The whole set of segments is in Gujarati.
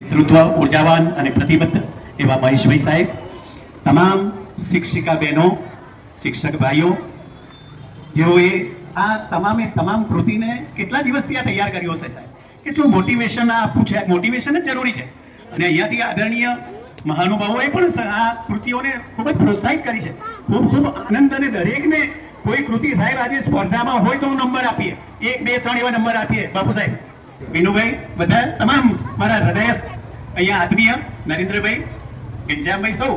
નેતૃત્વ ઉર્જાવાન અને પ્રતિબદ્ધ એવા મહેશભાઈ સાહેબ, તમામ શિક્ષિકા બહેનો, શિક્ષક ભાઈઓ, જેઓએ આ તમામે તમામ કૃતિને કેટલા દિવસથી આ તૈયાર કર્યો છે સાહેબ, કેટલું મોટિવેશન આપવું છે. મોટિવેશન જ જરૂરી છે અને અહીંયાથી આદરણીય મહાનુભાવોએ પણ આ કૃતિઓને ખૂબ જ પ્રોત્સાહિત કરી છે. ખૂબ ખૂબ આનંદ. અને દરેકને કોઈ કૃતિ સાહેબ આજે સ્પર્ધામાં હોય તો હું નંબર આપીએ, 1, 2, 3 એવા નંબર આપીએ. બાપુ સાહેબ, વિનુભાઈ, બધા તમામ મારા હૃદય અહીંયા આત્મીય નરેન્દ્રભાઈ, ગંજામભાઈ, સૌ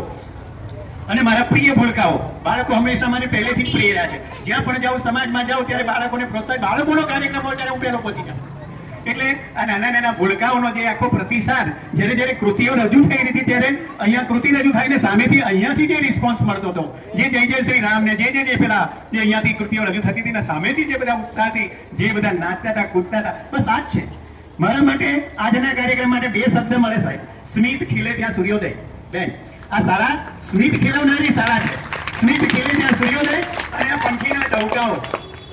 અને મારા પ્રિય ભૂલકાઓ, બાળકો હંમેશા મને પહેલેથી જ પ્રિય રહ્યા છે. જ્યાં પણ જાઉં, સમાજમાં જાઉં, ત્યારે બાળકોને પ્રોત્સાહન, બાળકોનો કાર્યક્રમ હોય ત્યારે હું પહેલો પહોંચી જાઉં. એટલે આ નાના નાના ભૂલકાઓનો જે આખો પ્રતિસાદ, જ્યારે કૃતિઓ રજૂ થઈ રહી હતી ત્યારે અહીંયા કૃતિ રજૂ થઈને સામેથી અહીંયાથી જે રિસ્પોન્સ મળતો હતો, જે જય જય શ્રી રામ ને જે પેલા જે અહીંયાથી કૃતિઓ રજૂ થતી હતી ને સામેથી જે બધા ઉત્સાહથી જે બધા નાચતા હતા, કૂદતા હતા, બસ આ જ છે મારા માટે. આજના કાર્યક્રમ માટે 2 શબ્દ મળે સાહેબ: સ્મિત ખીલે ત્યાં સૂર્યોદય. બેન, આ શાળા સ્મિત ખીલવનારી શાળા છે. સ્મિત ખીલે ત્યાં સૂર્યોદય. અને આ પંખીના ટહુકાઓ,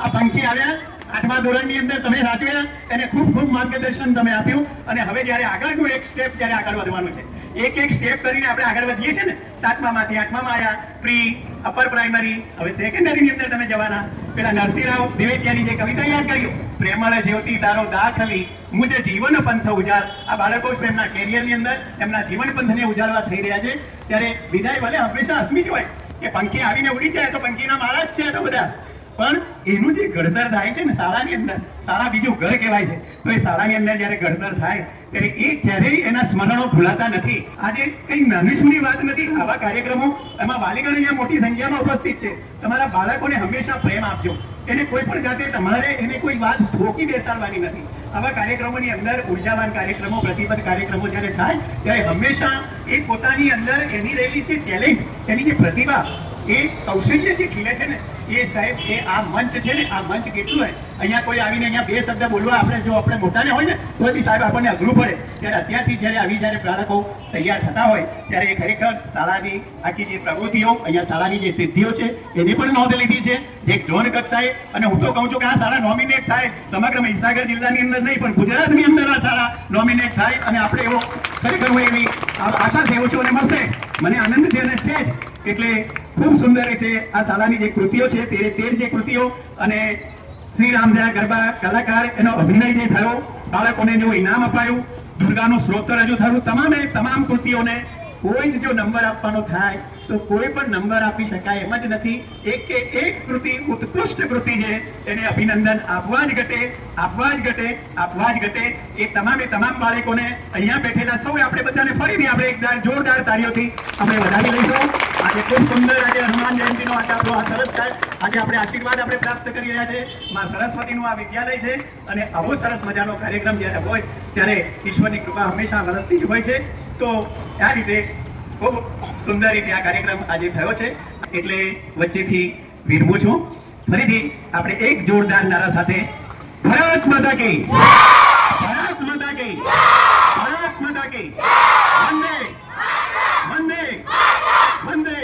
આ પંખી આવ્યા 8મા ધોરણની અંદર તમે સાચવ્યા, એને ખૂબ ખૂબ માર્ગદર્શન તમે આપ્યું. અને હવે જ્યારે આગળનું એક સ્ટેપ જ્યારે આગળ વધવાનું છે, એક સ્ટેપ કરીને આપણે આગળ વધીએ છીએ ને, 7મામાંથી 8મામાં આવ્યા, પ્રી અપર પ્રાઇમરી, હવે સેકન્ડરીની અંદર તમે જવાના. પેલા નરસિંહરાવ દેવેતિયાની જે કવિતા યાદ કર્યું, પ્રેમળ જ્યોતિ તારો દાખલી મુજે જીવન પંથ ઉજાડ. આ બાળકો એમના કેરિયરની અંદર એમના જીવન પંથને ઉજાડવા થઈ રહ્યા છે. ત્યારે વિદાય ભલે હંમેશા અસ્મિત હોય કે પંખી આવીને ઉડી જાય તો પંખીના માળા જ છે તો બધા, પણ એનું જે ઘડતર થાય છે ને શાળાની અંદર, શાળા બીજું ઘર કહેવાય છે, તો એ શાળાની અંદર જ્યારે ઘડતર થાય ત્યારે એ ક્યારેય એના સ્મરણો ભૂલાતા નથી. આજે કઈ નાની સૂની વાત નથી. આવા કાર્યક્રમો, એમાં વાલીગણ અહીંયા મોટી સંખ્યામાં ઉપસ્થિત છે. તમારા બાળકોને હંમેશા પ્રેમ આપજો. એને કોઈ પણ જાતે તમારે એને કોઈ વાત ઠોકી બેસાડવાની નથી. આવા કાર્યક્રમોની અંદર ઉર્જાવાન કાર્યક્રમો, પ્રતિબદ્ધ કાર્યક્રમો જ્યારે થાય ત્યારે હંમેશા એ પોતાની અંદર એની રહેલી જે ટેલેન્ટ, એની જે પ્રતિભા, એ કૌશલ્ય જે ખીલે છે ને, એ સાહેબ એ આ મંચ છે ને, આ મંચ કેટલું હોય. અહીંયા કોઈ આવીને અહીંયા 2 શબ્દ બોલવા આપણે મોટાને હોય ને તોથી સાહેબ આપણને અઘરું પડે. ત્યારે અત્યારથી જ્યારે બાળકો તૈયાર થતા હોય ત્યારે એ ખરેખર શાળાની આખી જે પ્રવૃત્તિઓ, અહીંયા શાળાની જે સિદ્ધિઓ છે એની પણ નોંધ લીધી છે. જે ઝોન કક્ષાએ, અને હું તો કહું છું કે આ શાળા નોમિનેટ થાય, સમગ્ર મહીસાગર જિલ્લાની અંદર નહીં પણ ગુજરાતની અંદર આ શાળા નોમિનેટ થાય. અને આપણે એવો ખરેખર હું એવી આશા સેવું છું અને મળશે, મને આનંદ છે અને છે જ. એટલે ખૂબ સુંદર રીતે આ શાળાની જે કૃતિઓ છે, 13 જે કૃતિઓ, અને શ્રી રામદયા ગરબા કલાકાર, એનો અભિનય જે થયો, બાળકોને જો ઇનામ અપાયું, દુર્ગાનું સ્તોત્ર રજૂ થયું, તમામ કૃતિઓને કોઈ જ જો નંબર આપવાનો થાય તો કોઈ પણ નંબર આપી શકાય એમ જ નથી. એક કૃતિ, ઉત્કૃષ્ટ કૃતિ છે, એને અભિનંદન આપવા જ ઘટે. એ તમામ બાળકોને અહીંયા બેઠેલા સૌ આપણે બધાને ફરીથી આપણે એક જોરદાર તાળીઓથી આપણે વધાવી લઈશું. આજે ખૂબ સુંદર, આજે હનુમાન જયંતિનો આજે આપણો આ સરસ થાય, આજે આપણે આશીર્વાદ આપણે પ્રાપ્ત કરી રહ્યા છે. માં સરસ્વતીનું આ વિદ્યાલય છે અને આવો સરસ મજાનો કાર્યક્રમ જ્યારે હોય ત્યારે ઈશ્વરની કૃપા હંમેશા વરસતી જ હોય છે. તો આ રીતે ખૂબ સુંદર રીતે આ કાર્યક્રમ આજે થયો છે. એટલે વચ્ચેથી વિરમું છું. ફરીથી આપણે એક જોરદાર નારા સાથે ભારત માતા કી, ભારત માતા કી, ભારત માતા કી, વંદે વંદે વંદે.